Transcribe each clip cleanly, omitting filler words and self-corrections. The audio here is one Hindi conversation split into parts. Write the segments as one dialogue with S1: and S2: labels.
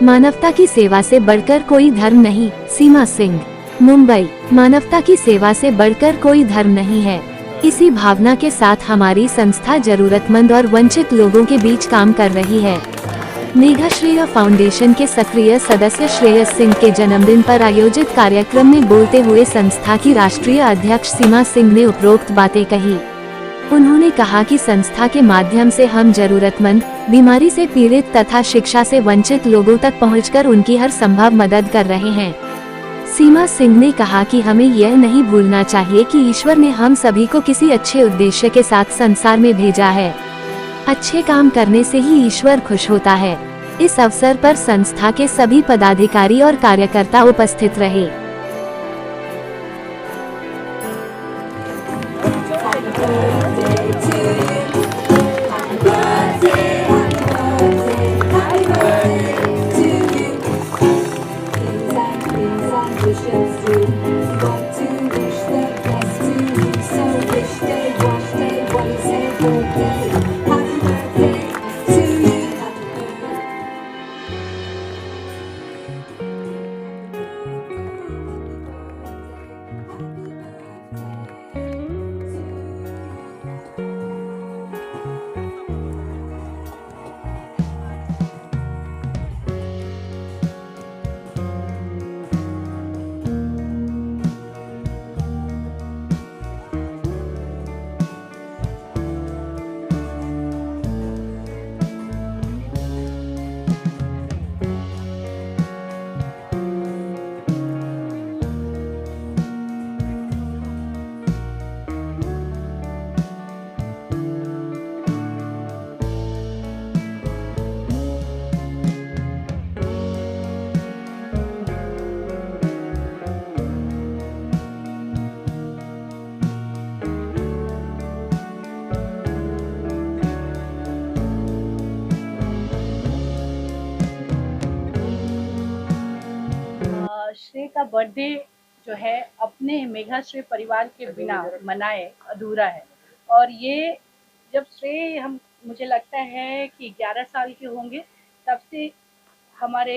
S1: मानवता की सेवा से बढ़कर कोई धर्म नहीं। सीमा सिंह, मुंबई। मानवता की सेवा से बढ़कर कोई धर्म नहीं है। इसी भावना के साथ हमारी संस्था जरूरतमंद और वंचित लोगों के बीच काम कर रही है। मेघाश्रेय फाउंडेशन के सक्रिय सदस्य श्रेयस सिंह के जन्मदिन पर आयोजित कार्यक्रम में बोलते हुए संस्था की राष्ट्रीय अध्यक्ष सीमा सिंह ने उपरोक्त बातें कही। उन्होंने कहा कि संस्था के माध्यम से हम जरूरतमंद, बीमारी से पीड़ित तथा शिक्षा से वंचित लोगों तक पहुंचकर उनकी हर संभव मदद कर रहे हैं। सीमा सिंह ने कहा कि हमें यह नहीं भूलना चाहिए कि ईश्वर ने हम सभी को किसी अच्छे उद्देश्य के साथ संसार में भेजा है। अच्छे काम करने से ही ईश्वर खुश होता है। इस अवसर पर संस्था के सभी पदाधिकारी और कार्यकर्ता उपस्थित रहे।
S2: श्रेय का बर्थडे जो है अपने मेघाश्रेय परिवार के बिना मनाए अधूरा है। और ये जब श्रेय हम मुझे लगता है कि 11 साल के होंगे तब से हमारे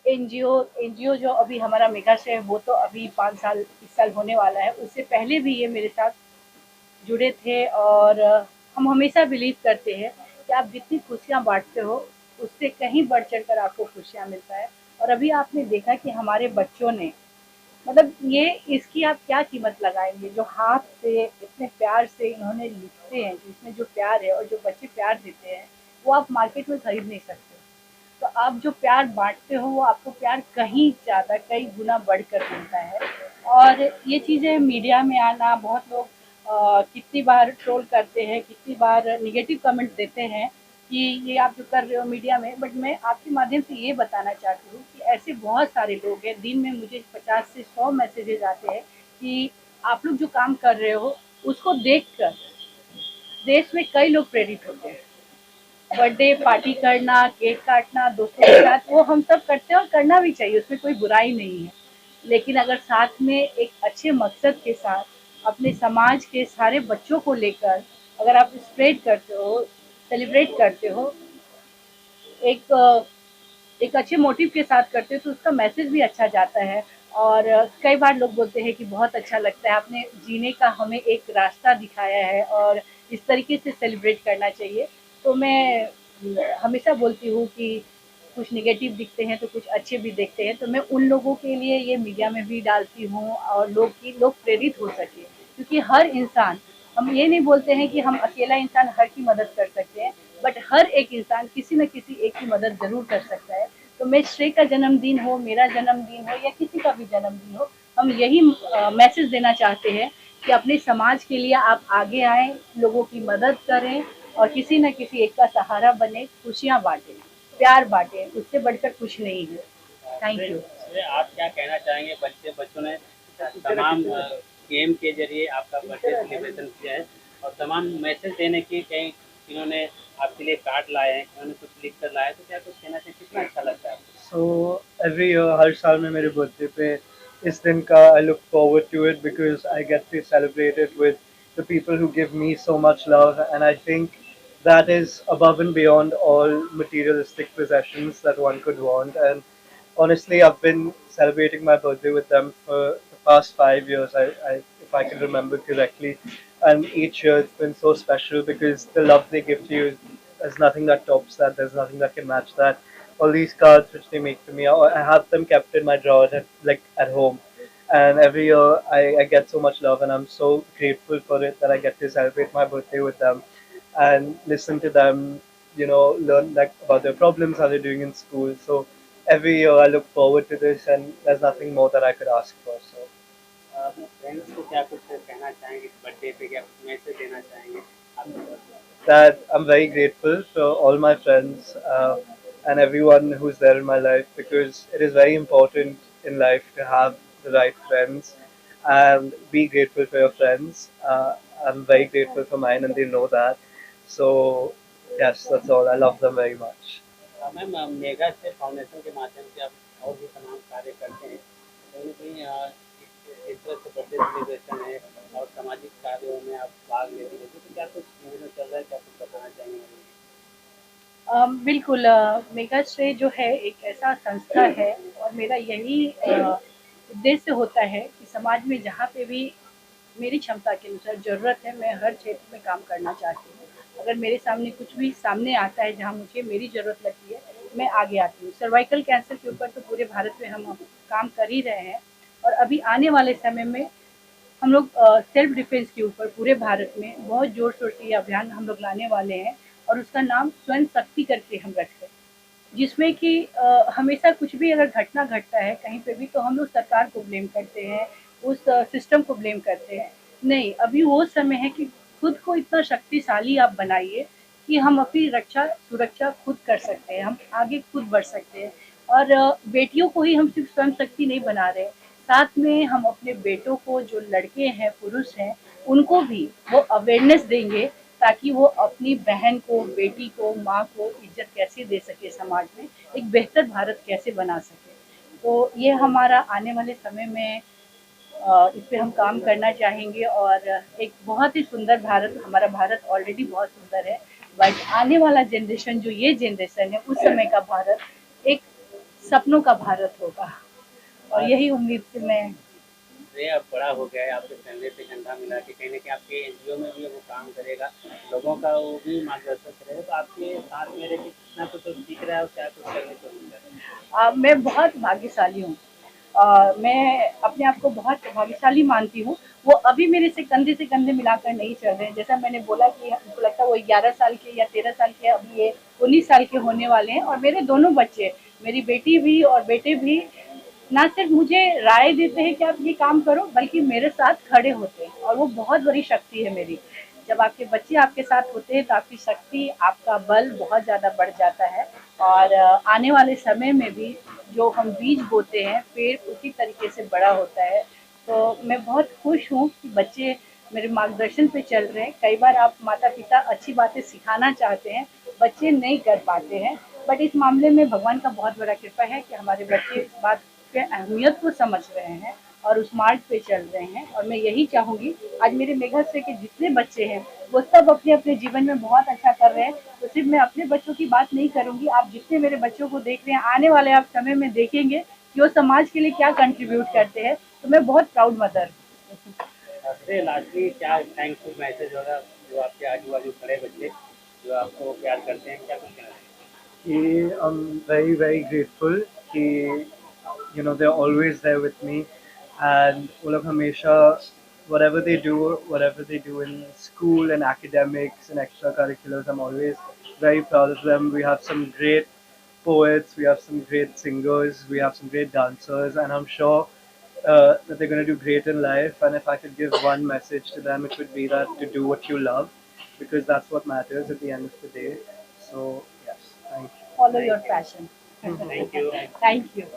S2: एनजीओ जो अभी हमारा मेघाश्रेय है वो तो अभी 5 साल इस साल होने वाला है। उससे पहले भी ये मेरे साथ जुड़े थे और हम हमेशा बिलीव करते हैं कि आप जितनी खुशियाँ बांटते हो उससे कहीं बढ़ चढ़ कर आपको खुशियाँ मिलता है। और अभी आपने देखा कि हमारे बच्चों ने मतलब ये इसकी आप क्या कीमत लगाएंगे, जो हाथ से इतने प्यार से इन्होंने लिखते हैं, जिसमें जो प्यार है और जो बच्चे प्यार देते हैं वो आप मार्केट में खरीद नहीं सकते। तो आप जो प्यार बांटते हो वो आपको प्यार कहीं ज़्यादा कई गुना बढ़कर मिलता है। और ये चीज़ें मीडिया में आना, बहुत लोग कितनी बार ट्रोल करते हैं, कितनी बार निगेटिव कमेंट देते हैं कि ये आप जो कर रहे हो मीडिया में, बट मैं आपके माध्यम से ये बताना चाहती हूँ कि ऐसे बहुत सारे लोग हैं। दिन में मुझे 50 से 100 मैसेजेस आते हैं कि आप लोग जो काम कर रहे हो उसको देखकर देश में कई लोग प्रेरित होते हैं। बर्थडे पार्टी करना, केक काटना दोस्तों के साथ, वो हम सब करते हैं और करना भी चाहिए, उसमें कोई बुराई नहीं है। लेकिन अगर साथ में एक अच्छे मकसद के साथ अपने समाज के सारे बच्चों को लेकर अगर आप स्प्रेड करते हो, सेलिब्रेट करते हो, एक एक अच्छे मोटिव के साथ करते हो तो उसका मैसेज भी अच्छा जाता है। और कई बार लोग बोलते हैं कि बहुत अच्छा लगता है, आपने जीने का हमें एक रास्ता दिखाया है और इस तरीके से सेलिब्रेट करना चाहिए। तो मैं हमेशा बोलती हूँ कि कुछ नेगेटिव दिखते हैं तो कुछ अच्छे भी दिखते हैं, तो मैं उन लोगों के लिए ये मीडिया में भी डालती हूँ और लोग प्रेरित हो सके। क्योंकि हर इंसान, हम ये नहीं बोलते हैं कि हम अकेला इंसान हर की मदद कर सकते हैं, बट हर एक इंसान किसी न किसी एक की मदद ज़रूर कर सकता है। तो मैं श्रेय का जन्मदिन हो, मेरा जन्मदिन हो या किसी का भी जन्मदिन हो, हम यही मैसेज देना चाहते हैं कि अपने समाज के लिए आप आगे आएँ, लोगों की मदद करें और किसी न किसी एक का सहारा बने, खुशियाँ बाँटें, प्यार बाँटें, उससे बढ़कर कुछ नहीं है। Thank you.
S3: आप क्या कहना चाहेंगे? बच्चों ने तमाम गेम के जरिए आपका बर्थडे सेलिब्रेशन किया है और तमाम मैसेज देने की कई इन्होंने आपके लिए कार्ड लाए हैं, इन्होंने कुछ लिख कर लाए, तो क्या कुछ कहना चाहिए, कितना अच्छा लगता है?
S4: So every year, हर साल में मेरे बर्थडे पे इस दिन का I look forward to it because I get to celebrate it with the people who give me so much love, and I think that is above and beyond all materialistic possessions that one could want. And honestly, I've been celebrating my birthday with them for the past 5 years, if I can remember correctly. And each year it's been so special because the love they give to you, there's nothing that tops that. There's nothing that can match that. All these cards which they make for me, I have them kept in my drawer, at home. And every year I get so much love, and I'm so grateful for it that I get to celebrate my birthday with them and listen to them, learn like about their problems, how they're doing in school. So every year I look forward to this, and there's nothing more that I could ask for. So
S3: अपने फ्रेंड्स को क्या कुछ कहना चाहेंगे बर्थडे पे, क्या कुछ मैसेज देना चाहेंगे आपके?
S4: that I'm very grateful for all my friends and everyone who's there in my life, because it is very important in life to have the right friends and be grateful for your friends. I'm very grateful for mine, and they know that. So yes, that's all. I love them very much.
S3: Ma'am, mega state foundation के माध्यम से आप और भी तमाम कार्य करते हैं, कहीं ना कहीं इस तरह से बर्थडे सेलिब्रेशन है और सामाजिक कार्यों में आप भाग लेते हैं, तो क्या कुछ चल रहा है, क्या कुछ बताना चाहेंगे?
S2: बिल्कुल, मेगा श्रेय जो है एक ऐसा संस्था है, और मेरा यही उद्देश्य होता है कि समाज में जहाँ पे भी मेरी क्षमता के अनुसार ज़रूरत है, मैं हर क्षेत्र में काम करना चाहती हूँ। अगर मेरे सामने कुछ भी सामने आता है जहाँ मुझे मेरी ज़रूरत लगती है, मैं आगे आती हूँ। सर्वाइकल कैंसर के ऊपर तो पूरे भारत में हम काम कर ही रहे हैं, और अभी आने वाले समय में हम लोग सेल्फ डिफेंस के ऊपर पूरे भारत में बहुत जोर शोर से ये अभियान हम लोग लाने वाले हैं, और उसका नाम स्वयं शक्ति करके हम रखते हैं, जिसमें कि हमेशा कुछ भी अगर घटना घटता है कहीं पे भी, तो हम लोग सरकार को ब्लेम करते हैं, उस सिस्टम को ब्लेम करते हैं। नहीं, अभी वो समय है कि खुद को इतना शक्तिशाली आप बनाइए कि हम अपनी रक्षा सुरक्षा खुद कर सकते हैं, हम आगे खुद बढ़ सकते हैं। और बेटियों को ही हम सिर्फ स्वयं शक्ति नहीं बना रहे, साथ में हम अपने बेटों को, जो लड़के हैं, पुरुष हैं, उनको भी वो अवेयरनेस देंगे, ताकि वो अपनी बहन को, बेटी को, माँ को इज्जत कैसे दे सके, समाज में एक बेहतर भारत कैसे बना सके। तो ये हमारा आने वाले समय में इस पे हम काम करना चाहेंगे, और एक बहुत ही सुंदर भारत, हमारा भारत ऑलरेडी बहुत सुंदर है, बट आने वाला जनरेशन, जो ये जनरेशन है, उस समय का भारत एक सपनों का भारत होगा, और यही उम्मीद से मैं
S3: ये अब बड़ा हो गया है, आपके कंधे पे कंधा मिला के कहीं ना कहीं आपके एनजीओ में भी वो काम करेगा, लोगों का वो भी मार्गदर्शन करेगा, तो आपके साथ में रह के कितना कुछ सीख रहा है और क्या कुछ करने को मिल रहा है?
S2: मैं बहुत भाग्यशाली हूँ। मैं अपने आप को बहुत भाग्यशाली मानती हूँ। वो अभी मेरे से कंधे मिलाकर नहीं चल रहे हैं। जैसा मैंने बोला कि हमको लगता है वो 11 साल के या 13 साल के, अभी ये 19 साल के होने वाले हैं, और मेरे दोनों बच्चे, मेरी बेटी भी और बेटे भी, ना सिर्फ मुझे राय देते हैं कि आप ये काम करो, बल्कि मेरे साथ खड़े होते हैं, और वो बहुत बड़ी शक्ति है मेरी। जब आपके बच्चे आपके साथ होते हैं तो आपकी शक्ति, आपका बल बहुत ज़्यादा बढ़ जाता है, और आने वाले समय में भी जो हम बीज बोते हैं, पेड़ उसी तरीके से बड़ा होता है। तो मैं बहुत खुश हूँ कि बच्चे मेरे मार्गदर्शन पे चल रहे हैं। कई बार आप माता-पिता अच्छी बातें सिखाना चाहते हैं, बच्चे नहीं कर पाते हैं, बट इस मामले में भगवान का बहुत बड़ा कृपा है कि हमारे बच्चे इस बात के अहमियत को समझ रहे हैं और उस मार्ग पे चल रहे हैं। और मैं यही चाहूँगी, आज मेरे मेघाश्रय के जितने बच्चे हैं, वो सब अपने अपने जीवन में बहुत अच्छा कर रहे हैं। तो सिर्फ मैं अपने बच्चों की बात नहीं करूँगी, आप जितने मेरे बच्चों को देख रहे हैं, आने वाले आप समय में देखेंगे कि वो समाज के लिए क्या कंट्रीब्यूट करते हैं। तो मैं बहुत प्राउड मदर हूँ।
S3: सबसे लास्टली क्या थैंकफुल मैसेज होगा जो आपके आजू बाजू खड़े बच्चे जो आपको प्यार करते हैं, क्या कुछ कहना चाहिए?
S4: I'm very very grateful कि they're always there with me, and वो लोग हमेशा whatever they do in school and academics and extracurriculars, I'm always very proud of them. We have some great poets, we have some great singers, we have some great dancers, and I'm sure that they're going to do great in life. And if I could give one message to them, it would be that to do what you love, because that's what matters at the end of the day. So yes, thank you.
S2: Follow your passion.
S3: Thank you.
S2: Thank you.